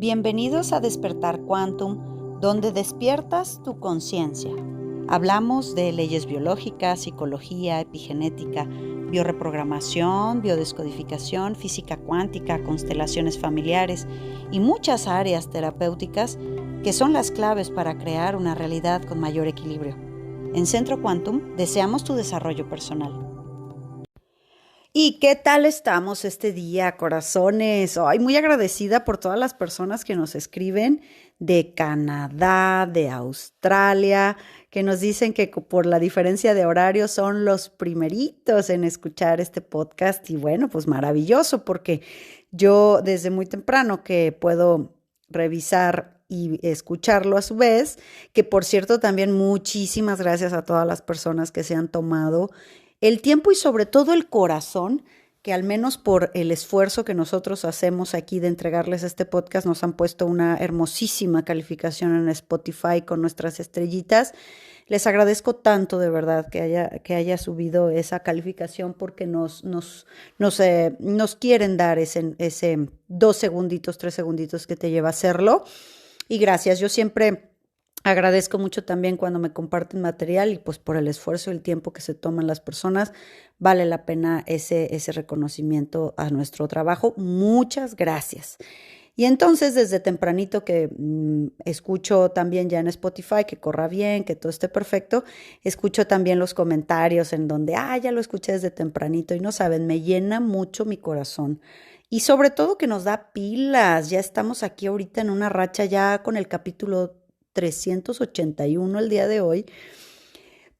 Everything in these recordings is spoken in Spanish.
Bienvenidos a Despertar Quantum, donde despiertas tu conciencia. Hablamos de leyes biológicas, psicología, epigenética, bioreprogramación, biodescodificación, física cuántica, constelaciones familiares y muchas áreas terapéuticas que son las claves para crear una realidad con mayor equilibrio. En Centro Quantum deseamos tu desarrollo personal. ¿Y qué tal estamos este día, corazones? Ay, muy agradecida por todas las personas que nos escriben de Canadá, de Australia, que nos dicen que por la diferencia de horario son los primeritos en escuchar este podcast. Y bueno, pues maravilloso, porque yo desde muy temprano que puedo revisar y escucharlo a su vez, que por cierto también muchísimas gracias a todas las personas que se han tomado el tiempo y sobre todo el corazón, que al menos por el esfuerzo que nosotros hacemos aquí de entregarles este podcast, nos han puesto una hermosísima calificación en Spotify con nuestras estrellitas. Les agradezco tanto de verdad que haya subido esa calificación porque nos quieren dar ese 2 segunditos, 3 segunditos que te lleva a hacerlo. Y gracias, yo siempre agradezco mucho también cuando me comparten material y pues por el esfuerzo y el tiempo que se toman las personas, vale la pena ese reconocimiento a nuestro trabajo. Muchas gracias. Y entonces desde tempranito que escucho también ya en Spotify que corra bien, que todo esté perfecto, escucho también los comentarios en donde, ya lo escuché desde tempranito y no saben, me llena mucho mi corazón. Y sobre todo que nos da pilas, ya estamos aquí ahorita en una racha ya con el capítulo 381 el día de hoy,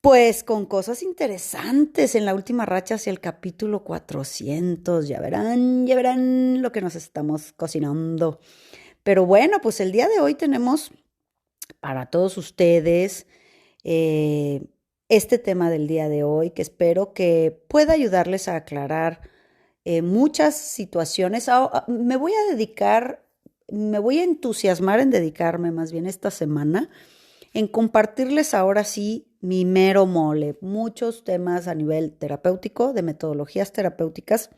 pues con cosas interesantes en la última racha hacia el capítulo 400, ya verán lo que nos estamos cocinando. Pero bueno, pues el día de hoy tenemos para todos ustedes este tema del día de hoy que espero que pueda ayudarles a aclarar muchas situaciones. Me voy a entusiasmar en dedicarme más bien esta semana en compartirles ahora sí mi mero mole, muchos temas a nivel terapéutico, de metodologías terapéuticas,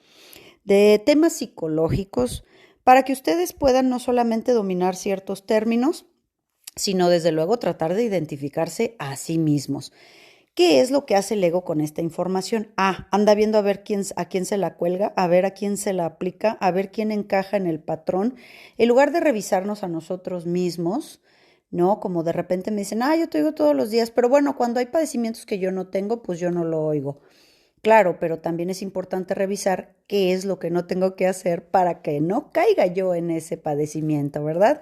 de temas psicológicos, para que ustedes puedan no solamente dominar ciertos términos, sino desde luego tratar de identificarse a sí mismos. ¿Qué es lo que hace el ego con esta información? Anda viendo a ver a quién se la cuelga, a ver a quién se la aplica, a ver quién encaja en el patrón, en lugar de revisarnos a nosotros mismos, ¿no? Como de repente me dicen, yo te oigo todos los días, pero bueno, cuando hay padecimientos que yo no tengo, pues yo no lo oigo. Claro, pero también es importante revisar qué es lo que no tengo que hacer para que no caiga yo en ese padecimiento, ¿verdad?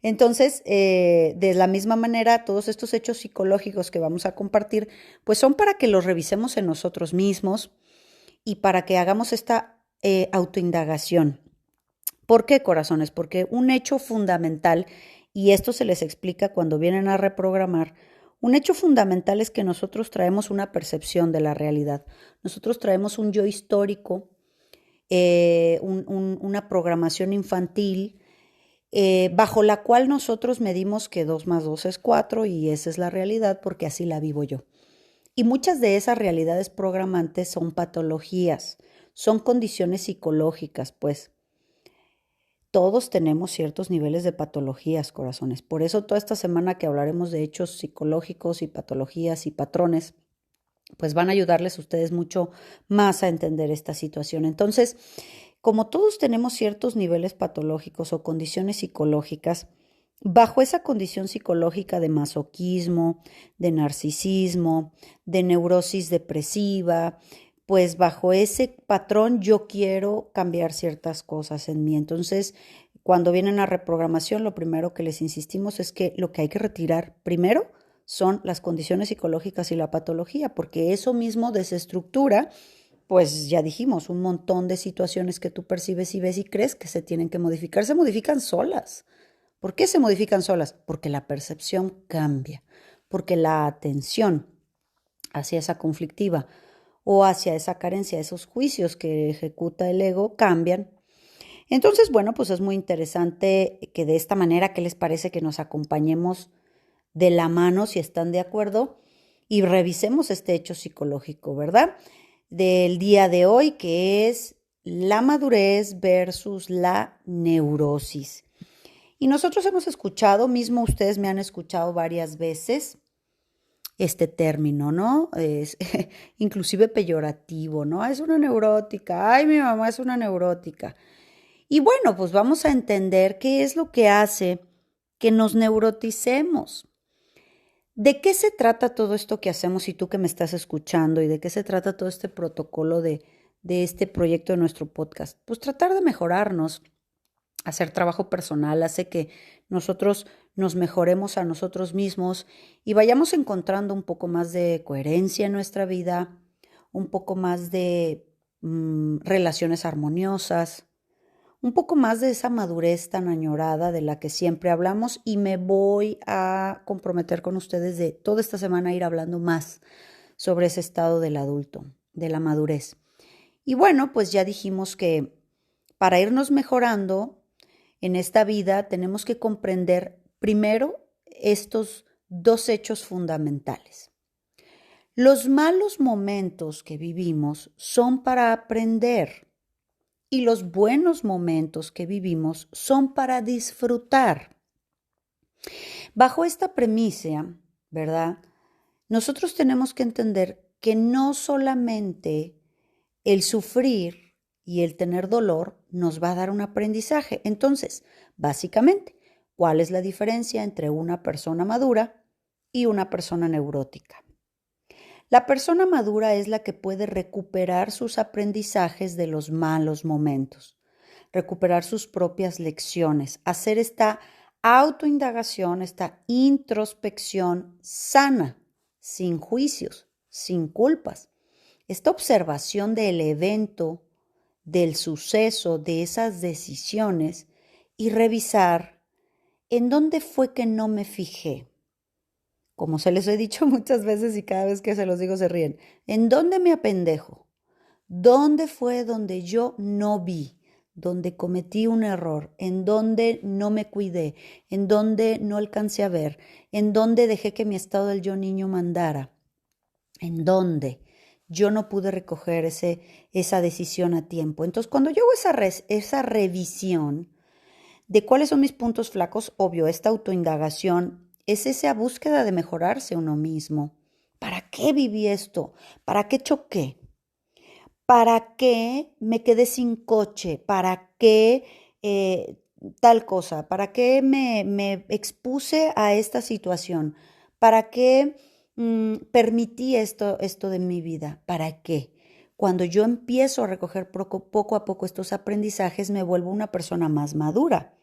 Entonces, de la misma manera, todos estos hechos psicológicos que vamos a compartir, pues son para que los revisemos en nosotros mismos y para que hagamos esta autoindagación. ¿Por qué, corazones? Porque un hecho fundamental, y esto se les explica cuando vienen a reprogramar, un hecho fundamental es que nosotros traemos una percepción de la realidad. Nosotros traemos un yo histórico, una programación infantil, bajo la cual nosotros medimos que 2 más 2 es 4 y esa es la realidad porque así la vivo yo. Y muchas de esas realidades programantes son patologías, son condiciones psicológicas, pues. Todos tenemos ciertos niveles de patologías, corazones. Por eso toda esta semana que hablaremos de hechos psicológicos y patologías y patrones, pues van a ayudarles a ustedes mucho más a entender esta situación. Entonces, como todos tenemos ciertos niveles patológicos o condiciones psicológicas, bajo esa condición psicológica de masoquismo, de narcisismo, de neurosis depresiva, pues bajo ese patrón yo quiero cambiar ciertas cosas en mí. Entonces, cuando vienen a reprogramación, lo primero que les insistimos es que lo que hay que retirar primero son las condiciones psicológicas y la patología, porque eso mismo desestructura, pues ya dijimos, un montón de situaciones que tú percibes y ves y crees que se tienen que modificar, se modifican solas. ¿Por qué se modifican solas? Porque la percepción cambia, porque la atención hacia esa conflictiva o hacia esa carencia, esos juicios que ejecuta el ego cambian. Entonces, bueno, pues es muy interesante que de esta manera, ¿qué les parece que nos acompañemos de la mano, si están de acuerdo, y revisemos este hecho psicológico, ¿verdad? Del día de hoy, que es la madurez versus la neurosis. Y nosotros hemos escuchado, mismo ustedes me han escuchado varias veces, este término, ¿no? Es inclusive peyorativo, ¿no? Es una neurótica, ay, mi mamá es una neurótica. Y bueno, pues vamos a entender qué es lo que hace que nos neuroticemos. ¿De qué se trata todo esto que hacemos y tú que me estás escuchando y de qué se trata todo este protocolo de este proyecto de nuestro podcast? Pues tratar de mejorarnos, hacer trabajo personal, hace que nosotros nos mejoremos a nosotros mismos y vayamos encontrando un poco más de coherencia en nuestra vida, un poco más de relaciones armoniosas, un poco más de esa madurez tan añorada de la que siempre hablamos y me voy a comprometer con ustedes de toda esta semana ir hablando más sobre ese estado del adulto, de la madurez. Y bueno, pues ya dijimos que para irnos mejorando en esta vida tenemos que comprender primero estos dos hechos fundamentales. Los malos momentos que vivimos son para aprender y los buenos momentos que vivimos son para disfrutar. Bajo esta premisa, ¿verdad? Nosotros tenemos que entender que no solamente el sufrir y el tener dolor nos va a dar un aprendizaje. Entonces, básicamente, ¿cuál es la diferencia entre una persona madura y una persona neurótica? La persona madura es la que puede recuperar sus aprendizajes de los malos momentos, recuperar sus propias lecciones, hacer esta autoindagación, esta introspección sana, sin juicios, sin culpas. Esta observación del evento, del suceso, de esas decisiones y revisar en dónde fue que no me fijé. Como se les he dicho muchas veces y cada vez que se los digo se ríen. ¿En dónde me apendejo? ¿Dónde fue donde yo no vi? Donde cometí un error, en donde no me cuidé, en donde no alcancé a ver, en donde dejé que mi estado del yo niño mandara, en donde yo no pude recoger esa decisión a tiempo. Entonces, cuando yo hago esa revisión de cuáles son mis puntos flacos, obvio, esta autoindagación es esa búsqueda de mejorarse uno mismo. ¿Para qué viví esto? ¿Para qué choqué? ¿Para qué me quedé sin coche? ¿Para qué tal cosa? ¿Para qué me expuse a esta situación? ¿Para qué permití esto de mi vida? ¿Para qué? Cuando yo empiezo a recoger poco a poco estos aprendizajes, me vuelvo una persona más madura.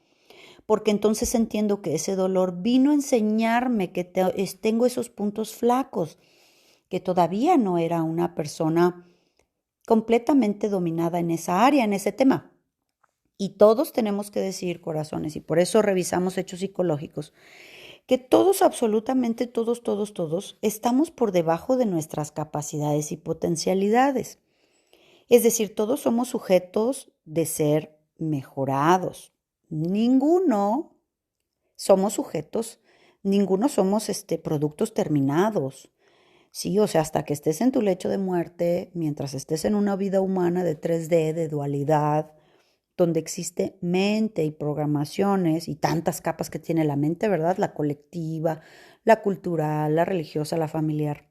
Porque entonces entiendo que ese dolor vino a enseñarme que tengo esos puntos flacos, que todavía no era una persona completamente dominada en esa área, en ese tema. Y todos tenemos que decir, corazones, y por eso revisamos hechos psicológicos, que todos, absolutamente todos, estamos por debajo de nuestras capacidades y potencialidades. Es decir, todos somos sujetos de ser mejorados. Ninguno somos sujetos, ninguno somos productos terminados. Sí, o sea, hasta que estés en tu lecho de muerte, mientras estés en una vida humana de 3D, de dualidad, donde existe mente y programaciones y tantas capas que tiene la mente, ¿verdad? La colectiva, la cultural, la religiosa, la familiar.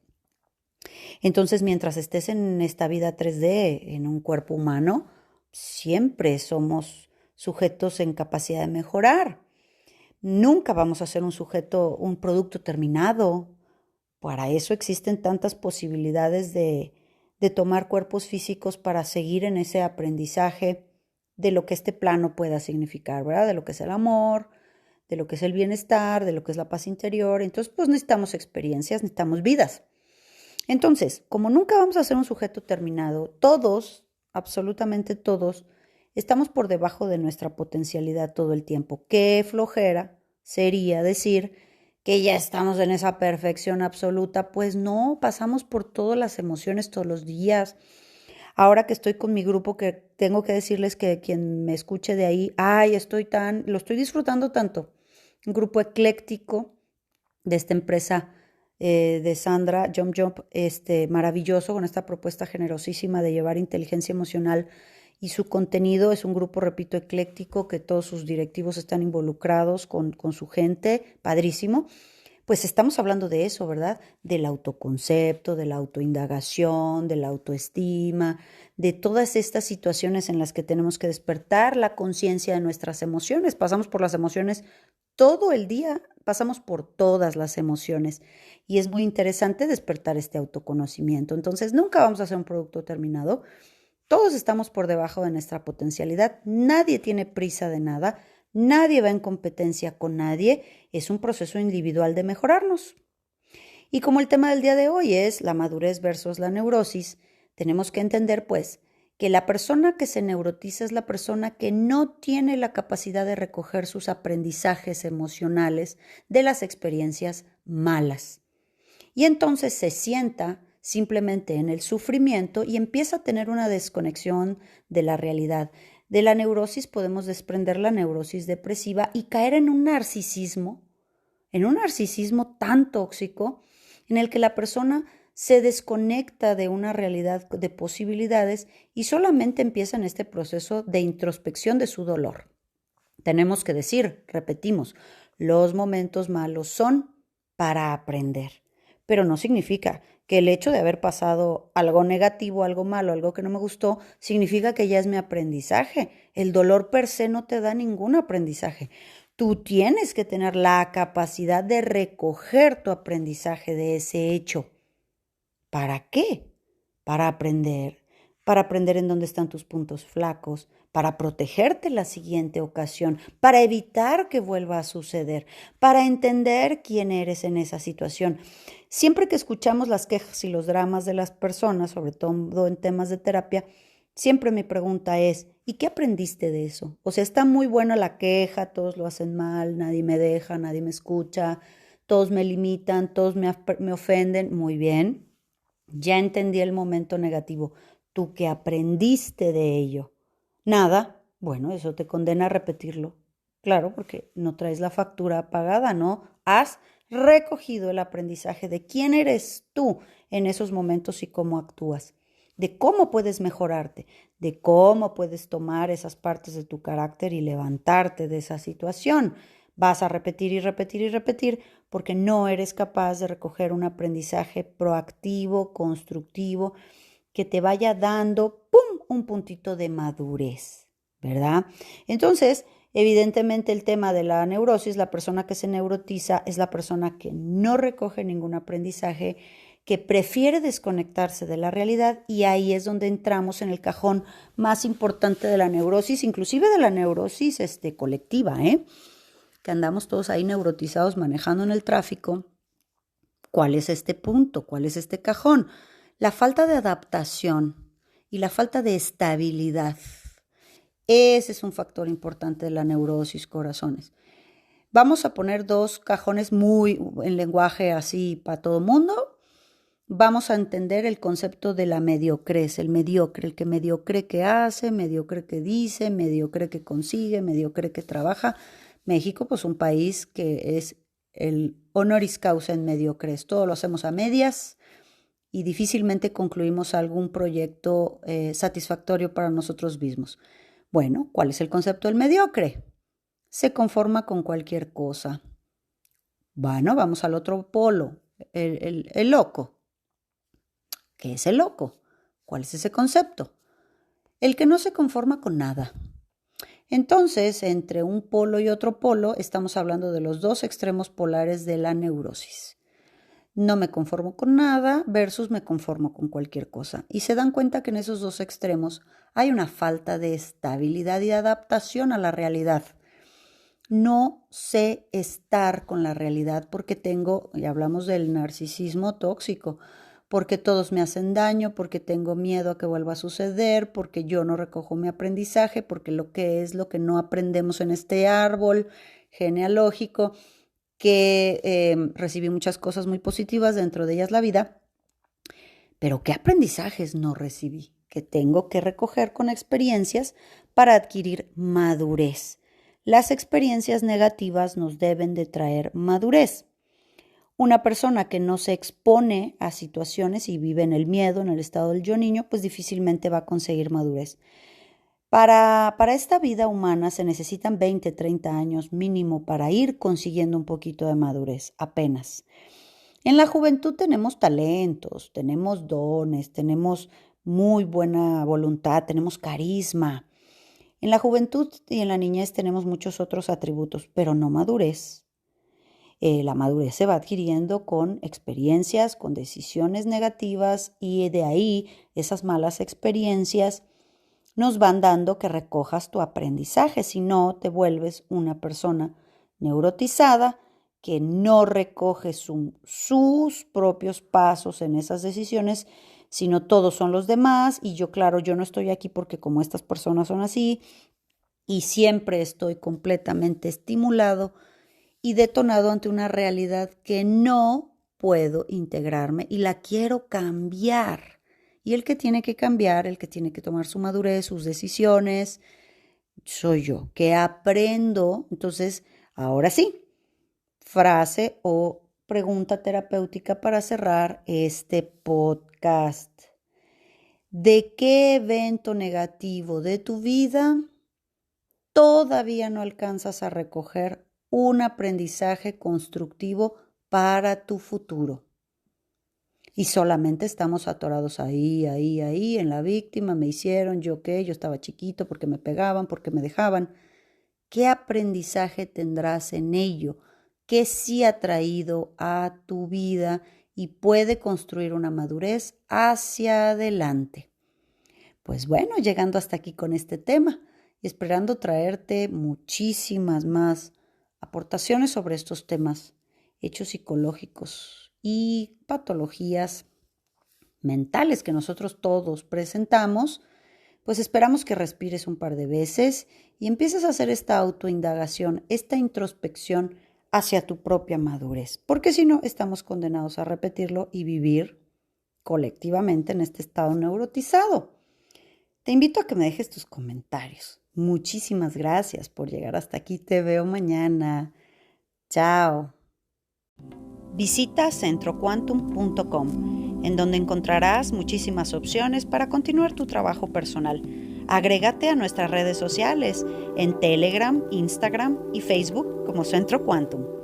Entonces, mientras estés en esta vida 3D, en un cuerpo humano, siempre somos sujetos en capacidad de mejorar. Nunca vamos a ser un sujeto, un producto terminado. Para eso existen tantas posibilidades de tomar cuerpos físicos para seguir en ese aprendizaje de lo que este plano pueda significar, ¿verdad? De lo que es el amor, de lo que es el bienestar, de lo que es la paz interior. Entonces, pues necesitamos experiencias, necesitamos vidas. Entonces, como nunca vamos a ser un sujeto terminado, todos, absolutamente todos, estamos por debajo de nuestra potencialidad todo el tiempo. Qué flojera sería decir que ya estamos en esa perfección absoluta. Pues no, pasamos por todas las emociones todos los días. Ahora que estoy con mi grupo, que tengo que decirles que quien me escuche de ahí, ay, lo estoy disfrutando tanto. Un grupo ecléctico de esta empresa de Sandra Jump, maravilloso, con esta propuesta generosísima de llevar inteligencia emocional y su contenido es un grupo, repito, ecléctico, que todos sus directivos están involucrados con su gente, padrísimo. Pues estamos hablando de eso, ¿verdad? Del autoconcepto, de la autoindagación, de la autoestima, de todas estas situaciones en las que tenemos que despertar la conciencia de nuestras emociones. Pasamos por las emociones todo el día, pasamos por todas las emociones y es muy interesante despertar este autoconocimiento. Entonces, nunca vamos a hacer un producto terminado. Todos estamos por debajo de nuestra potencialidad. Nadie tiene prisa de nada. Nadie va en competencia con nadie, es un proceso individual de mejorarnos. Y como el tema del día de hoy es la madurez versus la neurosis, tenemos que entender pues que la persona que se neurotiza es la persona que no tiene la capacidad de recoger sus aprendizajes emocionales de las experiencias malas. Y entonces se sienta simplemente en el sufrimiento y empieza a tener una desconexión de la realidad. De la neurosis podemos desprender la neurosis depresiva y caer en un narcisismo tan tóxico en el que la persona se desconecta de una realidad de posibilidades y solamente empieza en este proceso de introspección de su dolor. Tenemos que decir, repetimos, los momentos malos son para aprender, pero no significa que el hecho de haber pasado algo negativo, algo malo, algo que no me gustó, significa que ya es mi aprendizaje. El dolor per se no te da ningún aprendizaje. Tú tienes que tener la capacidad de recoger tu aprendizaje de ese hecho. ¿Para qué? Para aprender en dónde están tus puntos flacos, para protegerte la siguiente ocasión, para evitar que vuelva a suceder, para entender quién eres en esa situación. Siempre que escuchamos las quejas y los dramas de las personas, sobre todo en temas de terapia, siempre mi pregunta es, ¿y qué aprendiste de eso? O sea, está muy buena la queja, todos lo hacen mal, nadie me deja, nadie me escucha, todos me limitan, todos me ofenden, muy bien. Ya entendí el momento negativo. ¿Tú qué aprendiste de ello? Nada. Bueno, eso te condena a repetirlo. Claro, porque no traes la factura pagada, ¿no? Has recogido el aprendizaje de quién eres tú en esos momentos y cómo actúas, de cómo puedes mejorarte, de cómo puedes tomar esas partes de tu carácter y levantarte de esa situación. Vas a repetir y repetir y repetir porque no eres capaz de recoger un aprendizaje proactivo, constructivo, que te vaya dando, ¡pum!, un puntito de madurez, ¿verdad? Entonces, evidentemente el tema de la neurosis, la persona que se neurotiza es la persona que no recoge ningún aprendizaje, que prefiere desconectarse de la realidad y ahí es donde entramos en el cajón más importante de la neurosis, inclusive de la neurosis colectiva, que andamos todos ahí neurotizados manejando en el tráfico. ¿Cuál es este punto? ¿Cuál es este cajón? La falta de adaptación y la falta de estabilidad. Ese es un factor importante de la neurosis, corazones. Vamos a poner dos cajones muy en lenguaje así para todo mundo. Vamos a entender el concepto de la mediocres, el mediocre, el que mediocre que hace, mediocre que dice, mediocre que consigue, mediocre que trabaja. México, pues un país que es el honoris causa en mediocres. Todo lo hacemos a medias y difícilmente concluimos algún proyecto satisfactorio para nosotros mismos. Bueno, ¿cuál es el concepto del mediocre? Se conforma con cualquier cosa. Bueno, vamos al otro polo, el loco. ¿Qué es el loco? ¿Cuál es ese concepto? El que no se conforma con nada. Entonces, entre un polo y otro polo, estamos hablando de los dos extremos polares de la neurosis. No me conformo con nada versus me conformo con cualquier cosa. Y se dan cuenta que en esos dos extremos hay una falta de estabilidad y adaptación a la realidad. No sé estar con la realidad porque tengo, ya hablamos del narcisismo tóxico, porque todos me hacen daño, porque tengo miedo a que vuelva a suceder, porque yo no recojo mi aprendizaje, porque lo que es lo que no aprendemos en este árbol genealógico, que recibí muchas cosas muy positivas, dentro de ellas la vida, pero ¿qué aprendizajes no recibí? Que tengo que recoger con experiencias para adquirir madurez. Las experiencias negativas nos deben de traer madurez. Una persona que no se expone a situaciones y vive en el miedo, en el estado del yo niño, pues difícilmente va a conseguir madurez. Para esta vida humana se necesitan 20, 30 años mínimo para ir consiguiendo un poquito de madurez, apenas. En la juventud tenemos talentos, tenemos dones, tenemos muy buena voluntad, tenemos carisma. En la juventud y en la niñez tenemos muchos otros atributos, pero no madurez. La madurez se va adquiriendo con experiencias, con decisiones negativas y de ahí esas malas experiencias nos van dando que recojas tu aprendizaje, si no te vuelves una persona neurotizada que no recoge sus propios pasos en esas decisiones, sino todos son los demás y yo, claro, yo no estoy aquí porque como estas personas son así y siempre estoy completamente estimulado y detonado ante una realidad que no puedo integrarme y la quiero cambiar. Y el que tiene que cambiar, el que tiene que tomar su madurez, sus decisiones, soy yo, que aprendo. Entonces, ahora sí, frase o pregunta terapéutica para cerrar este podcast. ¿De qué evento negativo de tu vida todavía no alcanzas a recoger un aprendizaje constructivo para tu futuro? Y solamente estamos atorados ahí, en la víctima, me hicieron, yo qué, yo estaba chiquito, porque me pegaban, porque me dejaban. ¿Qué aprendizaje tendrás en ello? ¿Qué sí ha traído a tu vida y puede construir una madurez hacia adelante? Pues bueno, llegando hasta aquí con este tema y esperando traerte muchísimas más aportaciones sobre estos temas, hechos psicológicos y patologías mentales que nosotros todos presentamos, pues esperamos que respires un par de veces y empieces a hacer esta autoindagación, esta introspección hacia tu propia madurez, porque si no, estamos condenados a repetirlo y vivir colectivamente en este estado neurotizado. Te invito a que me dejes tus comentarios. Muchísimas gracias por llegar hasta aquí. Te veo mañana. Chao. Visita centroquantum.com, en donde encontrarás muchísimas opciones para continuar tu trabajo personal. Agrégate a nuestras redes sociales en Telegram, Instagram y Facebook como Centro Quantum.